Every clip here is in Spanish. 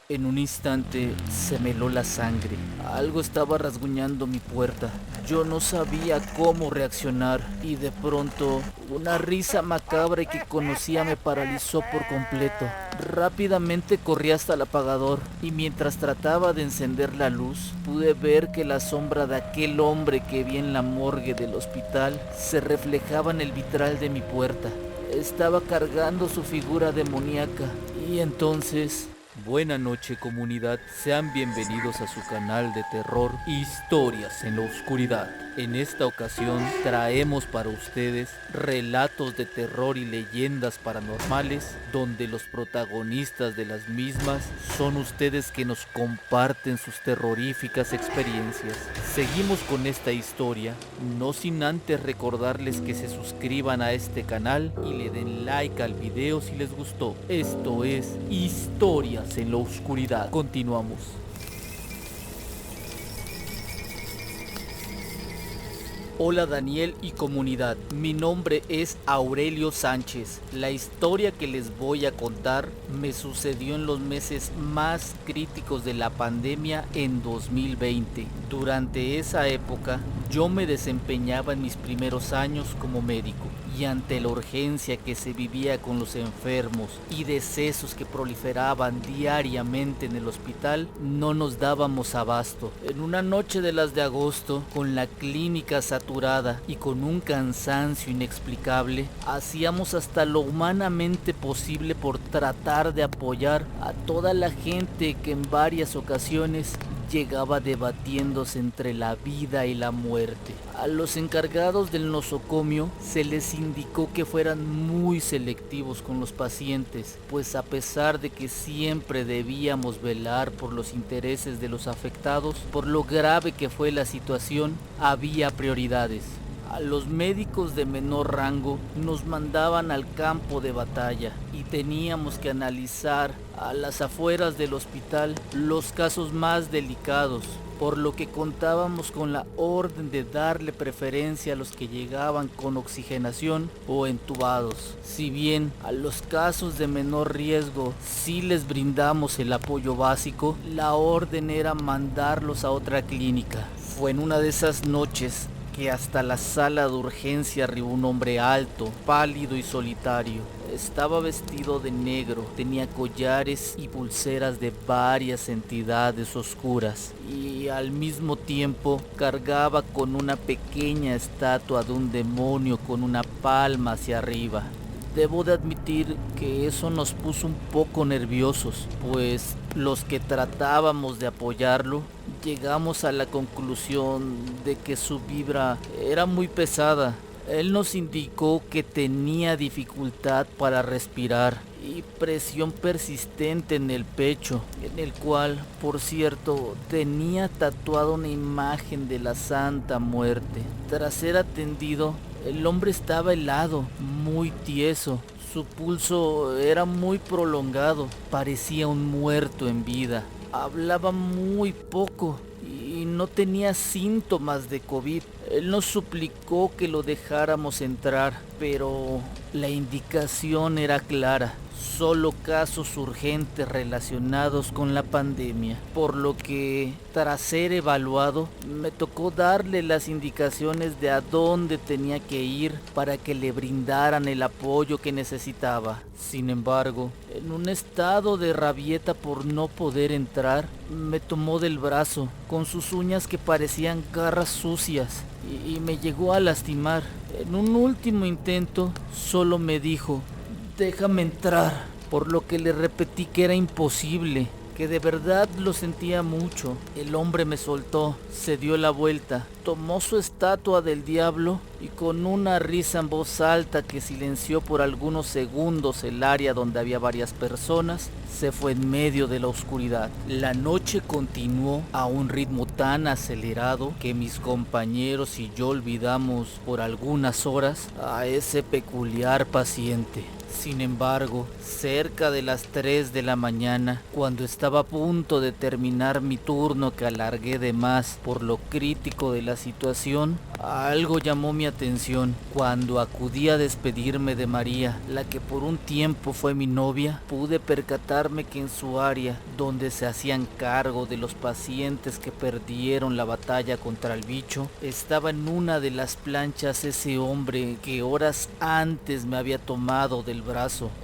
En un instante se me heló la sangre. Algo estaba rasguñando mi puerta. Yo no sabía cómo reaccionar y de pronto una risa macabra que conocía me paralizó por completo. Rápidamente corrí hasta el apagador y mientras trataba de encender la luz pude ver que la sombra de aquel hombre que vi en la morgue del hospital se reflejaba en el vitral de mi puerta. Estaba cargando su figura demoníaca y entonces... Buena noche, comunidad, sean bienvenidos a su canal de terror Historias en la Oscuridad. En esta ocasión traemos para ustedes relatos de terror y leyendas paranormales donde los protagonistas de las mismas son ustedes que nos comparten sus terroríficas experiencias. Seguimos con esta historia, no sin antes recordarles que se suscriban a este canal y le den like al video si les gustó. Esto es Historias en la Oscuridad. Continuamos. Hola Daniel y comunidad, mi nombre es Aurelio Sánchez. La historia que les voy a contar me sucedió en los meses más críticos de la pandemia en 2020. Durante esa época yo me desempeñaba en mis primeros años como médico y ante la urgencia que se vivía con los enfermos y decesos que proliferaban diariamente en el hospital, no nos dábamos abasto. En una noche de las de agosto, con la clínica saturada y con un cansancio inexplicable, hacíamos hasta lo humanamente posible por tratar de apoyar a toda la gente que en varias ocasiones llegaba debatiéndose entre la vida y la muerte. A los encargados del nosocomio se les indicó que fueran muy selectivos con los pacientes, pues a pesar de que siempre debíamos velar por los intereses de los afectados, por lo grave que fue la situación, había prioridades. A los médicos de menor rango nos mandaban al campo de batalla y teníamos que analizar a las afueras del hospital los casos más delicados, por lo que contábamos con la orden de darle preferencia a los que llegaban con oxigenación o entubados. Si bien a los casos de menor riesgo sí les brindamos el apoyo básico, la orden era mandarlos a otra clínica. Fue en una de esas noches que hasta la sala de urgencia arribó un hombre alto, pálido y solitario. Estaba vestido de negro, tenía collares y pulseras de varias entidades oscuras y al mismo tiempo cargaba con una pequeña estatua de un demonio con una palma hacia arriba. Debo de admitir que eso nos puso un poco nerviosos, pues los que tratábamos de apoyarlo llegamos a la conclusión de que su vibra era muy pesada. Él nos indicó que tenía dificultad para respirar y presión persistente en el pecho, en el cual, por cierto, tenía tatuada una imagen de la Santa Muerte. Tras ser atendido, el hombre estaba helado, muy tieso. Su pulso era muy prolongado, parecía un muerto en vida. Hablaba muy poco y no tenía síntomas de COVID. Él nos suplicó que lo dejáramos entrar, pero la indicación era clara. Solo casos urgentes relacionados con la pandemia, por lo que tras ser evaluado me tocó darle las indicaciones de a dónde tenía que ir para que le brindaran el apoyo que necesitaba. Sin embargo, en un estado de rabieta por no poder entrar, me tomó del brazo con sus uñas que parecían garras sucias y me llegó a lastimar. En un último intento solo me dijo: déjame entrar, por lo que le repetí que era imposible, que de verdad lo sentía mucho. El hombre me soltó, se dio la vuelta, tomó su estatua del diablo y con una risa en voz alta que silenció por algunos segundos el área donde había varias personas, se fue en medio de la oscuridad. La noche continuó a un ritmo tan acelerado que mis compañeros y yo olvidamos por algunas horas a ese peculiar paciente. Sin embargo, cerca de las 3 de la mañana, cuando estaba a punto de terminar mi turno que alargué de más por lo crítico de la situación, algo llamó mi atención. Cuando acudí a despedirme de María, la que por un tiempo fue mi novia, pude percatarme que en su área, donde se hacían cargo de los pacientes que perdieron la batalla contra el bicho, estaba en una de las planchas ese hombre que horas antes me había tomado del brazo.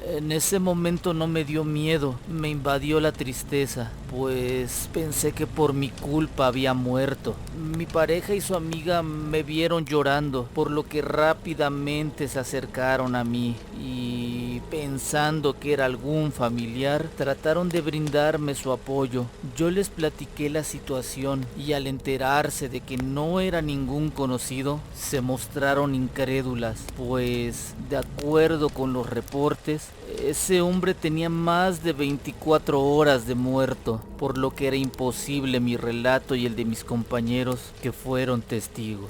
En ese momento no me dio miedo, me invadió la tristeza, pues pensé que por mi culpa había muerto. Mi pareja y su amiga me vieron llorando, por lo que rápidamente se acercaron a mí y, pensando que era algún familiar, trataron de brindarme su apoyo. Yo les platiqué la situación y, al enterarse de que no era ningún conocido, se mostraron incrédulas, pues de acuerdo con los reportes, ese hombre tenía más de 24 horas de muerto, por lo que era imposible mi relato y el de mis compañeros que fueron testigos.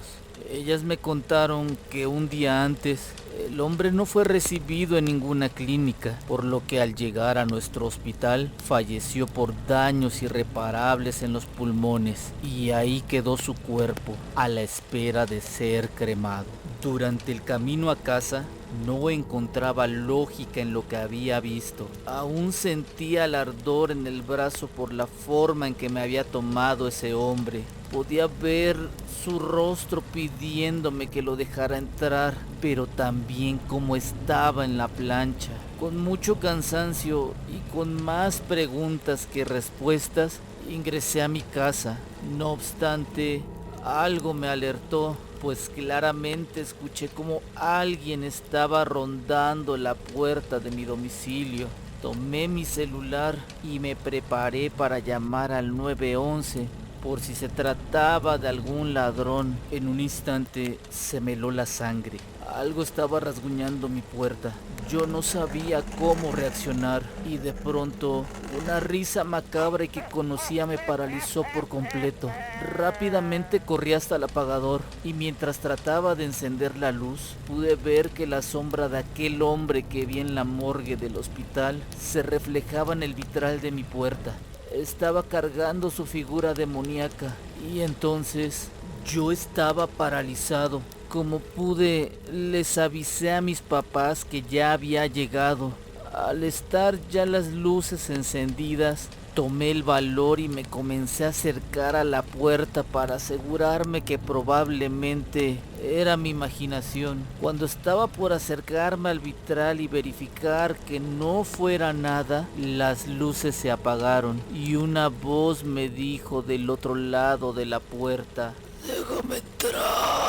Ellas me contaron que un día antes el hombre no fue recibido en ninguna clínica, por lo que al llegar a nuestro hospital falleció por daños irreparables en los pulmones, y ahí quedó su cuerpo a la espera de ser cremado. Durante el camino a casa no encontraba lógica en lo que había visto. Aún sentía el ardor en el brazo por la forma en que me había tomado ese hombre. Podía ver su rostro pidiéndome que lo dejara entrar, pero también cómo estaba en la plancha. Con mucho cansancio y con más preguntas que respuestas, ingresé a mi casa. No obstante, algo me alertó, pues claramente escuché como alguien estaba rondando la puerta de mi domicilio. Tomé mi celular y me preparé para llamar al 911 por si se trataba de algún ladrón. En un instante se me heló la sangre. Algo estaba rasguñando mi puerta. Yo no sabía cómo reaccionar y de pronto una risa macabra que conocía me paralizó por completo. Rápidamente corrí hasta el apagador y mientras trataba de encender la luz, pude ver que la sombra de aquel hombre que vi en la morgue del hospital se reflejaba en el vitral de mi puerta. Estaba cargando su figura demoníaca y entonces yo estaba paralizado. Como pude, les avisé a mis papás que ya había llegado. Al estar ya las luces encendidas, tomé el valor y me comencé a acercar a la puerta para asegurarme que probablemente era mi imaginación. Cuando estaba por acercarme al vitral y verificar que no fuera nada, las luces se apagaron y una voz me dijo del otro lado de la puerta: "Déjame entrar".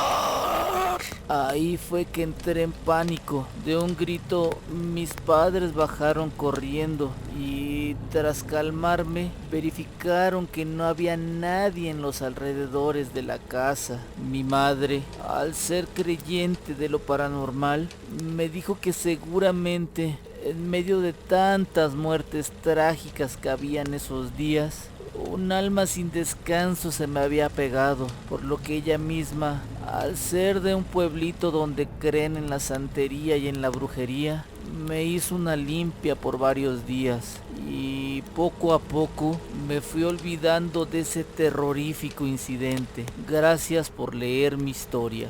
Ahí fue que entré en pánico. De un grito, mis padres bajaron corriendo y, tras calmarme, verificaron que no había nadie en los alrededores de la casa. Mi madre, al ser creyente de lo paranormal, me dijo que seguramente, en medio de tantas muertes trágicas que habían esos días, un alma sin descanso se me había pegado, por lo que ella misma, al ser de un pueblito donde creen en la santería y en la brujería, me hizo una limpia por varios días y poco a poco me fui olvidando de ese terrorífico incidente. Gracias por leer mi historia.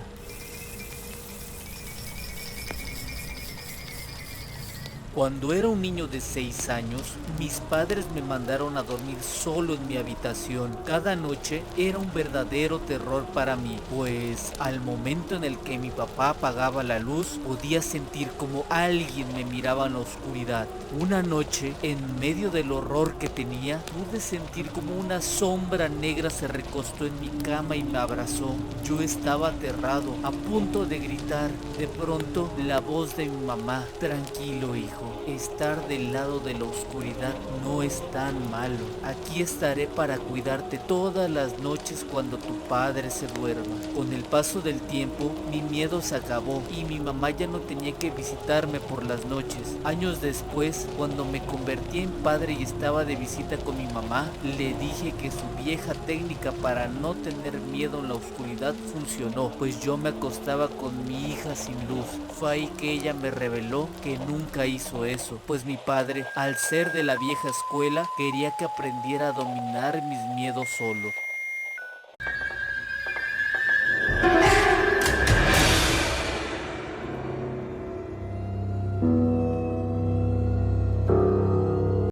Cuando era un niño de 6 años, mis padres me mandaron a dormir solo en mi habitación. Cada noche era un verdadero terror para mí, pues al momento en el que mi papá apagaba la luz, podía sentir como alguien me miraba en la oscuridad. Una noche, en medio del horror que tenía, pude sentir como una sombra negra se recostó en mi cama y me abrazó. Yo estaba aterrado, a punto de gritar. De pronto, la voz de mi mamá: "Tranquilo, hijo, hijo, estar del lado de la oscuridad no es tan malo. Aquí estaré para cuidarte todas las noches cuando tu padre se duerma. Con el paso del tiempo, mi miedo se acabó y mi mamá ya no tenía que visitarme por las noches. Años después, cuando me convertí en padre y estaba de visita con mi mamá, le dije que su vieja técnica para no tener miedo en la oscuridad funcionó, pues yo me acostaba con mi hija sin luz. Fue ahí que ella me reveló que nunca hizo eso, pues mi padre, al ser de la vieja escuela, quería que aprendiera a dominar mis miedos solo.